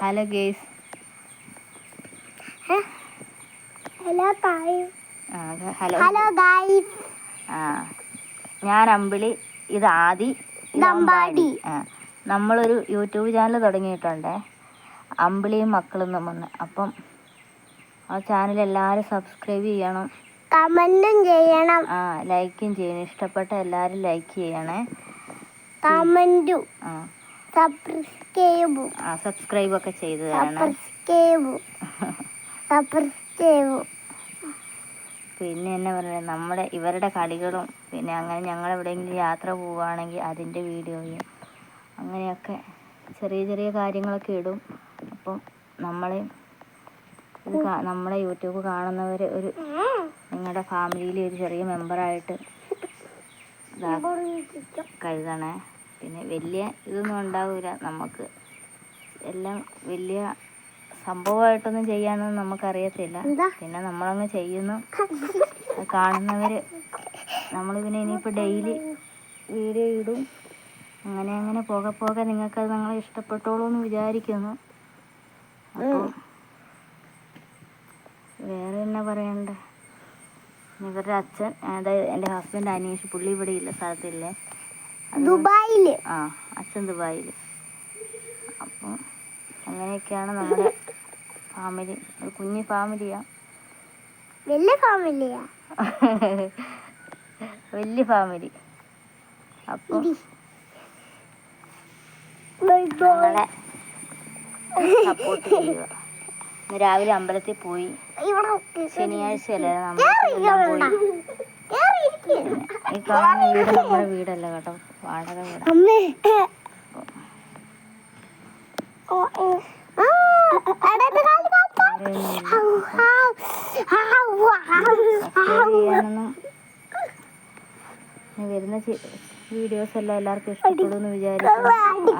Hello guys. Hello guys. ഞാൻ അമ്പിളി, ഇത് ആദി, ഇത് അമ്പാടി. നമ്മളൊരു യൂട്യൂബ് ചാനൽ തുടങ്ങിയിട്ടുണ്ടേ, അമ്പിളിയും മക്കളും എന്നും. അപ്പം ആ ചാനൽ എല്ലാവരും സബ്സ്ക്രൈബ് ചെയ്യണം, കമന്റും ചെയ്യണം, ലൈക്കും ചെയ്യണം. ഇഷ്ടപ്പെട്ട എല്ലാവരും ലൈക്ക് ചെയ്യണേ, കമന്റും സബ്സ്ക്രൈബ് ഒക്കെ ചെയ്ത് തരണേ. പിന്നെ എന്നാ പറയുക, ഇവരുടെ കളികളും, പിന്നെ അങ്ങനെ ഞങ്ങൾ എവിടെയെങ്കിലും യാത്ര പോവുകയാണെങ്കിൽ അതിൻ്റെ വീഡിയോയും അങ്ങനെയൊക്കെ ചെറിയ ചെറിയ കാര്യങ്ങളൊക്കെ ഇടും. അപ്പം നമ്മളെ യൂട്യൂബ് കാണുന്നവർ നിങ്ങളുടെ ഫാമിലിയിൽ ഒരു ചെറിയ മെമ്പറായിട്ട് കരുതണേ. പിന്നെ വലിയ ഇതൊന്നും ഉണ്ടാവില്ല, നമുക്ക് എല്ലാം വലിയ സംഭവമായിട്ടൊന്നും ചെയ്യാനൊന്നും നമുക്കറിയത്തില്ല. പിന്നെ നമ്മളങ്ങ് ചെയ്യുന്നു, കാണുന്നവർ നമ്മൾ പിന്നെ ഇനിയിപ്പോൾ ഡെയിലി വീഡിയോ ഇടും. അങ്ങനെ പോകെ പോകെ നിങ്ങൾക്കത് നിങ്ങളെ ഇഷ്ടപ്പെട്ടോളൂ എന്ന് വിചാരിക്കുന്നു. അപ്പോൾ വേറെ എന്നാ പറയണ്ടേ, ഇവരുടെ അച്ഛൻ, അതായത് എൻ്റെ ഹസ്ബൻഡ് അനീഷ്, പുള്ളി ഇവിടെ ഇല്ല, സ്ഥലത്തില്ലേ, ദുബായിൽ. അച്ഛൻ ദുബായിൽ. അപ്പോൾ അങ്ങനെയൊക്കെയാണ് നമ്മുടെ ഫാമിലി. ഒരു കുഞ്ഞു ഫാമിലിയാ, വലിയ ഫാമിലിയാ, വലിയ ഫാമിലി. അപ്പോൾ ഞങ്ങളെ സപ്പോർട്ട് ചെയ്യുക. ഇന്ന് രാവിലെ അമ്പലത്തിൽ പോയി, ശനിയാഴ്ചയല്ലേ, അമ്പലത്തിലെല്ലാം പോയി. ഈ കാണുന്ന വീട് നമ്മുടെ വീടല്ല കേട്ടോ, വാടക വീടാണ്. വരുന്ന വീഡിയോസ് എല്ലാം എല്ലാവർക്കും ഇഷ്ടപ്പെടുമെന്ന് വിചാരിക്കുന്നു.